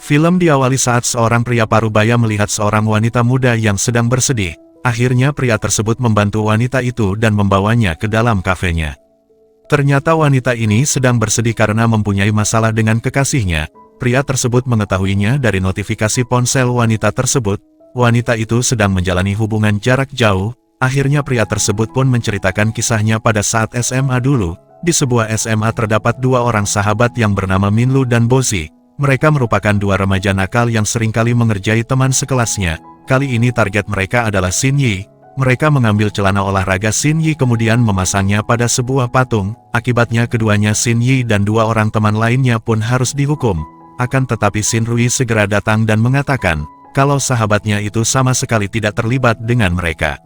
Film diawali saat seorang pria parubaya melihat seorang wanita muda yang sedang bersedih. Akhirnya pria tersebut membantu wanita itu dan membawanya ke dalam kafenya. Ternyata wanita ini sedang bersedih karena mempunyai masalah dengan kekasihnya. Pria tersebut mengetahuinya dari notifikasi ponsel wanita tersebut. Wanita itu sedang menjalani hubungan jarak jauh. Akhirnya pria tersebut pun menceritakan kisahnya pada saat SMA dulu. Di sebuah SMA terdapat dua orang sahabat yang bernama Minlu dan Bozi. Mereka merupakan dua remaja nakal yang seringkali mengerjai teman sekelasnya. Kali ini target mereka adalah Xin Yi. Mereka mengambil celana olahraga Xin Yi kemudian memasangnya pada sebuah patung. Akibatnya keduanya Xin Yi dan dua orang teman lainnya pun harus dihukum. Akan tetapi Xin Rui segera datang dan mengatakan, kalau sahabatnya itu sama sekali tidak terlibat dengan mereka.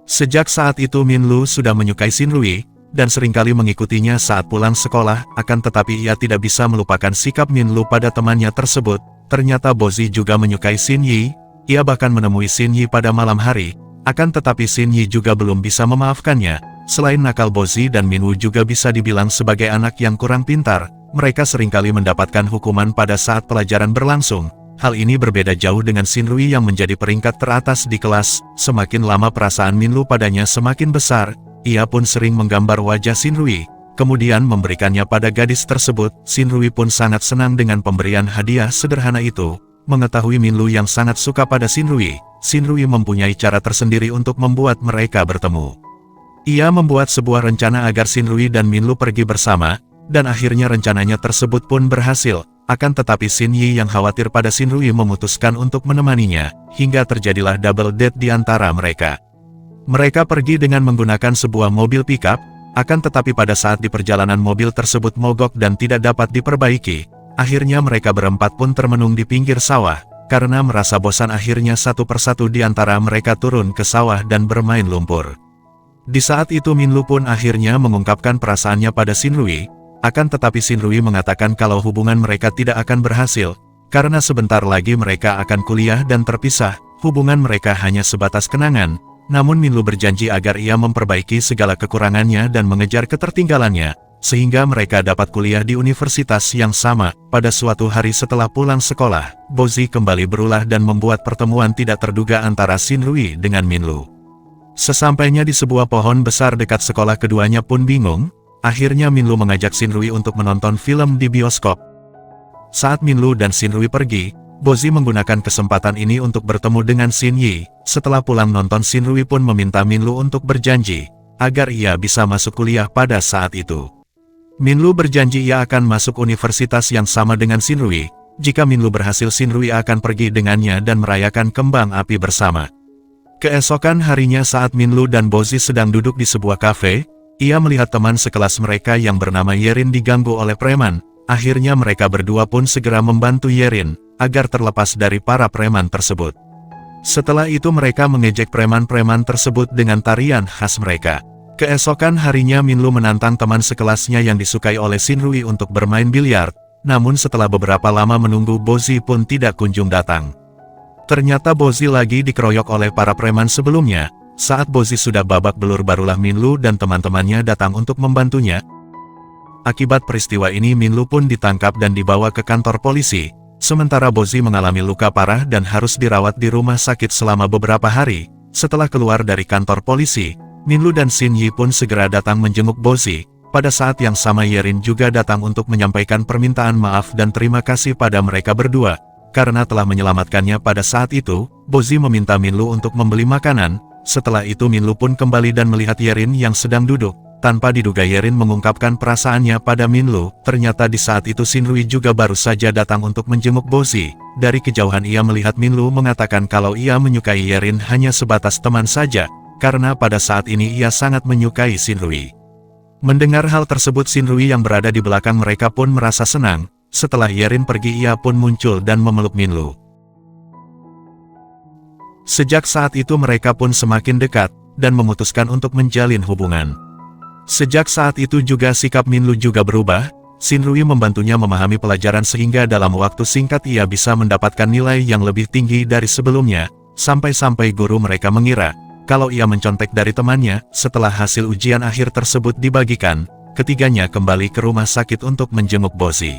Sejak saat itu Minlu sudah menyukai Xin Rui, dan seringkali mengikutinya saat pulang sekolah, akan tetapi ia tidak bisa melupakan sikap Minlu pada temannya tersebut. Ternyata Bozi juga menyukai Xin Yi, ia bahkan menemui Xin Yi pada malam hari, akan tetapi Xin Yi juga belum bisa memaafkannya. Selain nakal, Bozi dan Minlu juga bisa dibilang sebagai anak yang kurang pintar, mereka seringkali mendapatkan hukuman pada saat pelajaran berlangsung. Hal ini berbeda jauh dengan Xin Rui yang menjadi peringkat teratas di kelas. Semakin lama perasaan Minlu padanya semakin besar. Ia pun sering menggambar wajah Xin Rui, kemudian memberikannya pada gadis tersebut. Xin Rui pun sangat senang dengan pemberian hadiah sederhana itu. Mengetahui Minlu yang sangat suka pada Xin Rui mempunyai cara tersendiri untuk membuat mereka bertemu. Ia membuat sebuah rencana agar Xin Rui dan Minlu pergi bersama, dan akhirnya rencananya tersebut pun berhasil. Akan tetapi Xin Yi yang khawatir pada Xin Rui memutuskan untuk menemaninya, hingga terjadilah double date di antara mereka. Mereka pergi dengan menggunakan sebuah mobil pickup, akan tetapi pada saat di perjalanan mobil tersebut mogok dan tidak dapat diperbaiki. Akhirnya mereka berempat pun termenung di pinggir sawah. Karena merasa bosan akhirnya satu persatu di antara mereka turun ke sawah dan bermain lumpur. Di saat itu Minlu pun akhirnya mengungkapkan perasaannya pada Xin Rui, akan tetapi Xin Rui mengatakan kalau hubungan mereka tidak akan berhasil, karena sebentar lagi mereka akan kuliah dan terpisah, hubungan mereka hanya sebatas kenangan. Namun Minlu berjanji agar ia memperbaiki segala kekurangannya dan mengejar ketertinggalannya, sehingga mereka dapat kuliah di universitas yang sama. Pada suatu hari setelah pulang sekolah, Bozi kembali berulah dan membuat pertemuan tidak terduga antara Xin Rui dengan Minlu. Sesampainya di sebuah pohon besar dekat sekolah, keduanya pun bingung. Akhirnya Minlu mengajak Xin Rui untuk menonton film di bioskop. Saat Minlu dan Xin Rui pergi, Bozi menggunakan kesempatan ini untuk bertemu dengan Xin Yi. Setelah pulang nonton, Xin Rui pun meminta Minlu untuk berjanji agar ia bisa masuk kuliah pada saat itu. Minlu berjanji ia akan masuk universitas yang sama dengan Xin Rui. Jika Minlu berhasil, Xin Rui akan pergi dengannya dan merayakan kembang api bersama. Keesokan harinya saat Minlu dan Bozi sedang duduk di sebuah kafe, ia melihat teman sekelas mereka yang bernama Yerin diganggu oleh preman. Akhirnya mereka berdua pun segera membantu Yerin agar terlepas dari para preman tersebut. Setelah itu mereka mengejek preman-preman tersebut dengan tarian khas mereka. Keesokan harinya Minlu menantang teman sekelasnya yang disukai oleh Xin Rui untuk bermain biliar, namun setelah beberapa lama menunggu, Bozi pun tidak kunjung datang. Ternyata Bozi lagi dikeroyok oleh para preman sebelumnya. Saat Bozi sudah babak belur, barulah Minlu dan teman-temannya datang untuk membantunya. Akibat peristiwa ini Minlu pun ditangkap dan dibawa ke kantor polisi. Sementara Bozi mengalami luka parah dan harus dirawat di rumah sakit selama beberapa hari. Setelah keluar dari kantor polisi, Minlu dan Xin Yi pun segera datang menjenguk Bozi. Pada saat yang sama Yerin juga datang untuk menyampaikan permintaan maaf dan terima kasih pada mereka berdua, karena telah menyelamatkannya. Pada saat itu, Bozi meminta Minlu untuk membeli makanan. Setelah itu Minlu pun kembali dan melihat Yerin yang sedang duduk. Tanpa diduga Yerin mengungkapkan perasaannya pada Minlu. Ternyata di saat itu Xin Rui juga baru saja datang untuk menjenguk Bozi. Dari kejauhan ia melihat Minlu mengatakan kalau ia menyukai Yerin hanya sebatas teman saja, karena pada saat ini ia sangat menyukai Xin Rui. Mendengar hal tersebut, Xin Rui yang berada di belakang mereka pun merasa senang. Setelah Yerin pergi, ia pun muncul dan memeluk Minlu. Sejak saat itu mereka pun semakin dekat dan memutuskan untuk menjalin hubungan. Sejak saat itu juga sikap Minlu juga berubah. Xin Rui membantunya memahami pelajaran sehingga dalam waktu singkat ia bisa mendapatkan nilai yang lebih tinggi dari sebelumnya. Sampai-sampai guru mereka mengira kalau ia mencontek dari temannya. Setelah hasil ujian akhir tersebut dibagikan, ketiganya kembali ke rumah sakit untuk menjenguk Bozi.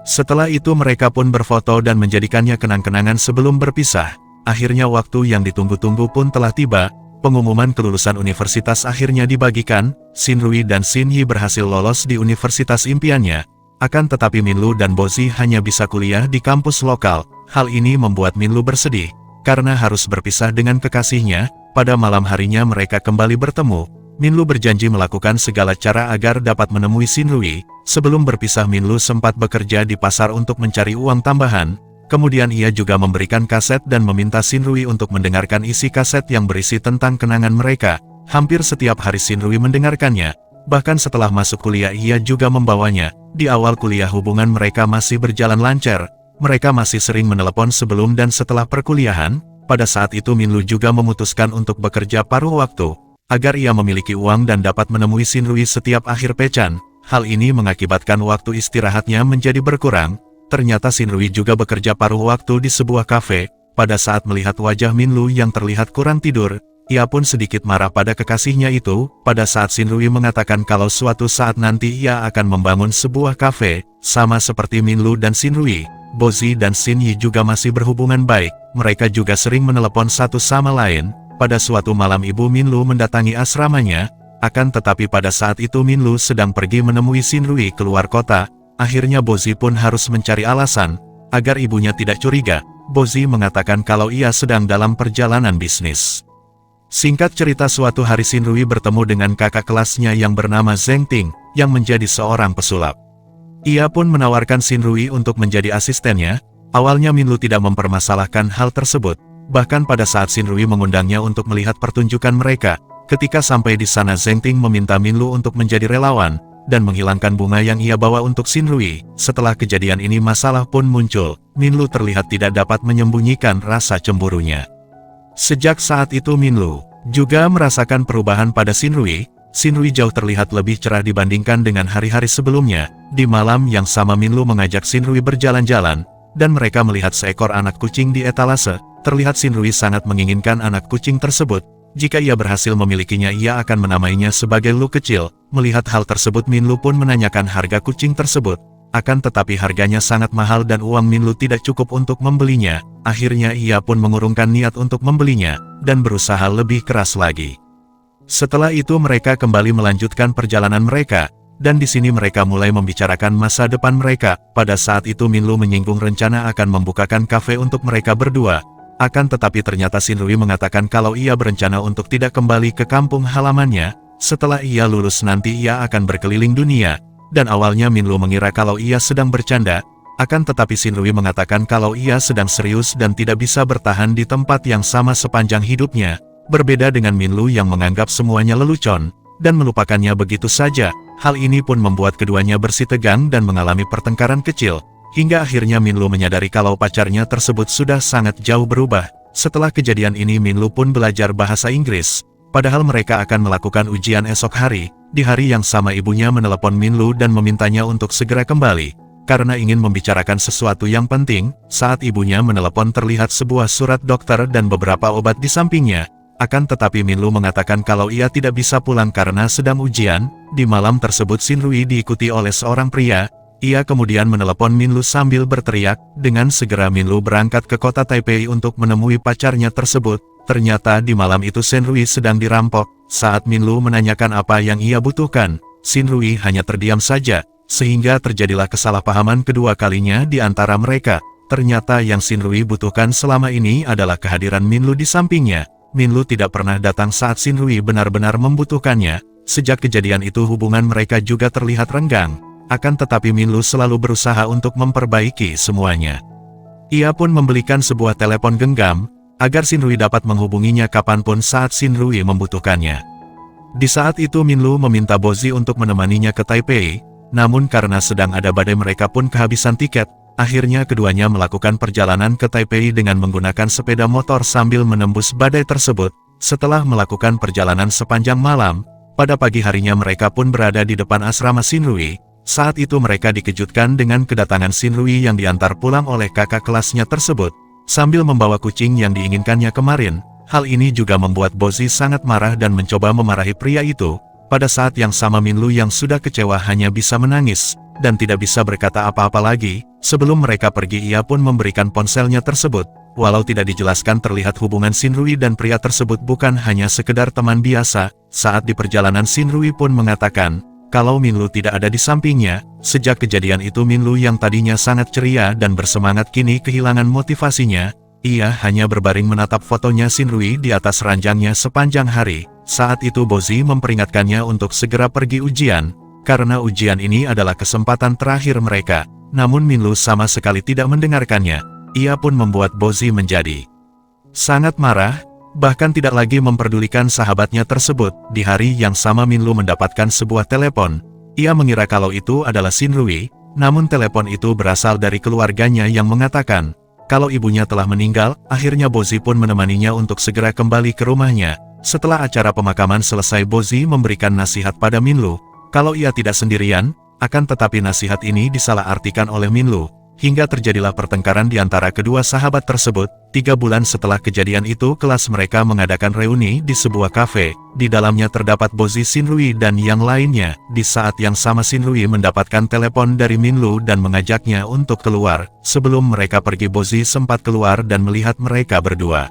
Setelah itu mereka pun berfoto dan menjadikannya kenang-kenangan sebelum berpisah. Akhirnya waktu yang ditunggu-tunggu pun telah tiba, pengumuman kelulusan universitas akhirnya dibagikan, Shinrui dan Shinyi berhasil lolos di universitas impiannya. Akan tetapi Minlu dan Bozi hanya bisa kuliah di kampus lokal. Hal ini membuat Minlu bersedih, karena harus berpisah dengan kekasihnya. Pada malam harinya mereka kembali bertemu. Minlu berjanji melakukan segala cara agar dapat menemui Shinrui. Sebelum berpisah Minlu sempat bekerja di pasar untuk mencari uang tambahan. Kemudian ia juga memberikan kaset dan meminta Shinrui untuk mendengarkan isi kaset yang berisi tentang kenangan mereka. Hampir setiap hari Shinrui mendengarkannya. Bahkan setelah masuk kuliah ia juga membawanya. Di awal kuliah hubungan mereka masih berjalan lancar. Mereka masih sering menelepon sebelum dan setelah perkuliahan. Pada saat itu Minlu juga memutuskan untuk bekerja paruh waktu, agar ia memiliki uang dan dapat menemui Shinrui setiap akhir pekan. Hal ini mengakibatkan waktu istirahatnya menjadi berkurang. Ternyata Shinrui juga bekerja paruh waktu di sebuah kafe. Pada saat melihat wajah Minlu yang terlihat kurang tidur, ia pun sedikit marah pada kekasihnya itu. Pada saat Shinrui mengatakan kalau suatu saat nanti ia akan membangun sebuah kafe, sama seperti Minlu dan Shinrui, Bozi dan Shinyi juga masih berhubungan baik. Mereka juga sering menelepon satu sama lain. Pada suatu malam ibu Minlu mendatangi asramanya, akan tetapi pada saat itu Minlu sedang pergi menemui Shinrui keluar kota. Akhirnya Bozi pun harus mencari alasan, agar ibunya tidak curiga. Bozi mengatakan kalau ia sedang dalam perjalanan bisnis. Singkat cerita suatu hari Shinrui bertemu dengan kakak kelasnya yang bernama Zheng Ting, yang menjadi seorang pesulap. Ia pun menawarkan Shinrui untuk menjadi asistennya. Awalnya Minlu tidak mempermasalahkan hal tersebut. Bahkan pada saat Shinrui mengundangnya untuk melihat pertunjukan mereka, ketika sampai di sana Zheng Ting meminta Minlu untuk menjadi relawan, dan menghilangkan bunga yang ia bawa untuk Shinrui. Setelah kejadian ini masalah pun muncul. Minlu terlihat tidak dapat menyembunyikan rasa cemburunya. Sejak saat itu Minlu juga merasakan perubahan pada Shinrui. Shinrui jauh terlihat lebih cerah dibandingkan dengan hari-hari sebelumnya. Di malam yang sama Minlu mengajak Shinrui berjalan-jalan, dan mereka melihat seekor anak kucing di etalase. Terlihat Shinrui sangat menginginkan anak kucing tersebut. Jika ia berhasil memilikinya ia akan menamainya sebagai Lu kecil. Melihat hal tersebut Minlu pun menanyakan harga kucing tersebut. Akan tetapi harganya sangat mahal dan uang Minlu tidak cukup untuk membelinya. Akhirnya ia pun mengurungkan niat untuk membelinya, dan berusaha lebih keras lagi. Setelah itu mereka kembali melanjutkan perjalanan mereka, dan di sini mereka mulai membicarakan masa depan mereka. Pada saat itu Minlu menyinggung rencana akan membukakan kafe untuk mereka berdua. Akan tetapi ternyata Shinrui mengatakan kalau ia berencana untuk tidak kembali ke kampung halamannya. Setelah ia lulus nanti ia akan berkeliling dunia. Dan awalnya Minlu mengira kalau ia sedang bercanda. Akan tetapi Shinrui mengatakan kalau ia sedang serius dan tidak bisa bertahan di tempat yang sama sepanjang hidupnya. Berbeda dengan Minlu yang menganggap semuanya lelucon, dan melupakannya begitu saja. Hal ini pun membuat keduanya bersitegang dan mengalami pertengkaran kecil. Hingga akhirnya Minlu menyadari kalau pacarnya tersebut sudah sangat jauh berubah. Setelah kejadian ini Minlu pun belajar bahasa Inggris. Padahal mereka akan melakukan ujian esok hari. Di hari yang sama ibunya menelepon Minlu dan memintanya untuk segera kembali. Karena ingin membicarakan sesuatu yang penting, saat ibunya menelepon terlihat sebuah surat dokter dan beberapa obat di sampingnya. Akan tetapi Minlu mengatakan kalau ia tidak bisa pulang karena sedang ujian. Di malam tersebut Shinrui diikuti oleh seorang pria. Ia kemudian menelepon Minlu sambil berteriak. Dengan segera Minlu berangkat ke kota Taipei untuk menemui pacarnya tersebut. Ternyata di malam itu Shinrui sedang dirampok. Saat Minlu menanyakan apa yang ia butuhkan, Shinrui hanya terdiam saja, sehingga terjadilah kesalahpahaman kedua kalinya di antara mereka. Ternyata yang Shinrui butuhkan selama ini adalah kehadiran Minlu di sampingnya. Minlu tidak pernah datang saat Shinrui benar-benar membutuhkannya. Sejak kejadian itu hubungan mereka juga terlihat renggang. Akan tetapi Minlu selalu berusaha untuk memperbaiki semuanya. Ia pun membelikan sebuah telepon genggam, agar Shinrui dapat menghubunginya kapanpun saat Shinrui membutuhkannya. Di saat itu Minlu meminta Bozi untuk menemaninya ke Taipei, namun karena sedang ada badai mereka pun kehabisan tiket. Akhirnya keduanya melakukan perjalanan ke Taipei dengan menggunakan sepeda motor sambil menembus badai tersebut. Setelah melakukan perjalanan sepanjang malam, pada pagi harinya mereka pun berada di depan asrama Shinrui. Saat itu mereka dikejutkan dengan kedatangan Shinrui yang diantar pulang oleh kakak kelasnya tersebut, sambil membawa kucing yang diinginkannya kemarin. Hal ini juga membuat Bozi sangat marah dan mencoba memarahi pria itu. Pada saat yang sama Minlu yang sudah kecewa hanya bisa menangis, dan tidak bisa berkata apa-apa lagi. Sebelum mereka pergi ia pun memberikan ponselnya tersebut. Walau tidak dijelaskan terlihat hubungan Shinrui dan pria tersebut bukan hanya sekedar teman biasa. Saat di perjalanan Shinrui pun mengatakan, kalau Minlu tidak ada di sampingnya. Sejak kejadian itu Minlu yang tadinya sangat ceria dan bersemangat kini kehilangan motivasinya. Ia hanya berbaring menatap fotonya Shinrui di atas ranjangnya sepanjang hari. Saat itu Bozi memperingatkannya untuk segera pergi ujian, karena ujian ini adalah kesempatan terakhir mereka. Namun Minlu sama sekali tidak mendengarkannya. Ia pun membuat Bozi menjadi sangat marah, bahkan tidak lagi memperdulikan sahabatnya tersebut. Di hari yang sama Minlu mendapatkan sebuah telepon. Ia mengira kalau itu adalah Shinrui, namun telepon itu berasal dari keluarganya yang mengatakan kalau ibunya telah meninggal. Akhirnya Bozi pun menemaninya untuk segera kembali ke rumahnya. Setelah acara pemakaman selesai, Bozi memberikan nasihat pada Minlu kalau ia tidak sendirian. Akan tetapi nasihat ini disalahartikan oleh Minlu, hingga terjadilah pertengkaran di antara kedua sahabat tersebut. 3 bulan setelah kejadian itu kelas mereka mengadakan reuni di sebuah kafe. Di dalamnya terdapat Bozi, Shinrui dan yang lainnya. Di saat yang sama Shinrui mendapatkan telepon dari Minlu dan mengajaknya untuk keluar. Sebelum mereka pergi Bozi sempat keluar dan melihat mereka berdua.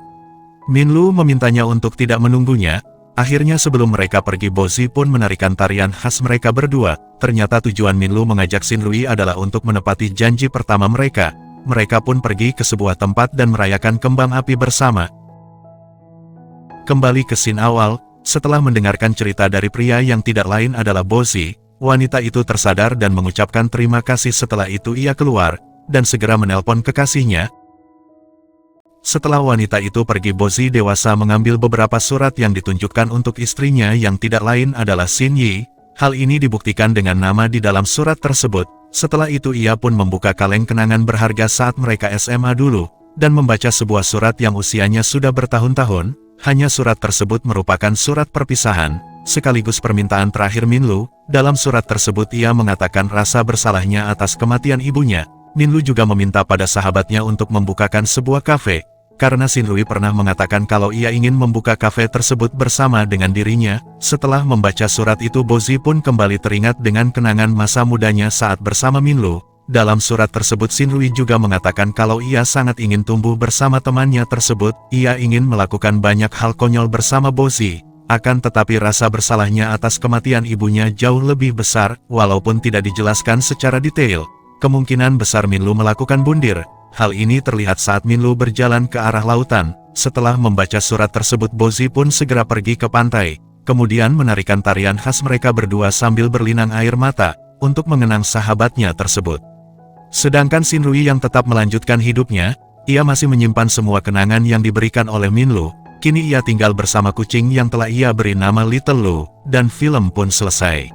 Minlu memintanya untuk tidak menunggunya. Akhirnya sebelum mereka pergi Bozi pun menarikan tarian khas mereka berdua. Ternyata tujuan Minlu mengajak Shinrui adalah untuk menepati janji pertama mereka. Mereka pun pergi ke sebuah tempat dan merayakan kembang api bersama. Kembali ke scene awal, setelah mendengarkan cerita dari pria yang tidak lain adalah Bozi, wanita itu tersadar dan mengucapkan terima kasih. Setelah itu ia keluar, dan segera menelpon kekasihnya. Setelah wanita itu pergi, Bozi dewasa mengambil beberapa surat yang ditunjukkan untuk istrinya yang tidak lain adalah Xin Yi. Hal ini dibuktikan dengan nama di dalam surat tersebut. Setelah itu ia pun membuka kaleng kenangan berharga saat mereka SMA dulu, dan membaca sebuah surat yang usianya sudah bertahun-tahun. Hanya surat tersebut merupakan surat perpisahan, sekaligus permintaan terakhir Minlu. Dalam surat tersebut ia mengatakan rasa bersalahnya atas kematian ibunya. Minlu juga meminta pada sahabatnya untuk membukakan sebuah kafe, karena Shinrui pernah mengatakan kalau ia ingin membuka kafe tersebut bersama dengan dirinya. Setelah membaca surat itu Bozi pun kembali teringat dengan kenangan masa mudanya saat bersama Minlu. Dalam surat tersebut Shinrui juga mengatakan kalau ia sangat ingin tumbuh bersama temannya tersebut. Ia ingin melakukan banyak hal konyol bersama Bozi. Akan tetapi rasa bersalahnya atas kematian ibunya jauh lebih besar. Walaupun tidak dijelaskan secara detail, kemungkinan besar Minlu melakukan bundir. Hal ini terlihat saat Minlu berjalan ke arah lautan. Setelah membaca surat tersebut Bozi pun segera pergi ke pantai, kemudian menarikan tarian khas mereka berdua sambil berlinang air mata, untuk mengenang sahabatnya tersebut. Sedangkan Shinrui yang tetap melanjutkan hidupnya, ia masih menyimpan semua kenangan yang diberikan oleh Minlu. Kini ia tinggal bersama kucing yang telah ia beri nama Little Lu, dan film pun selesai.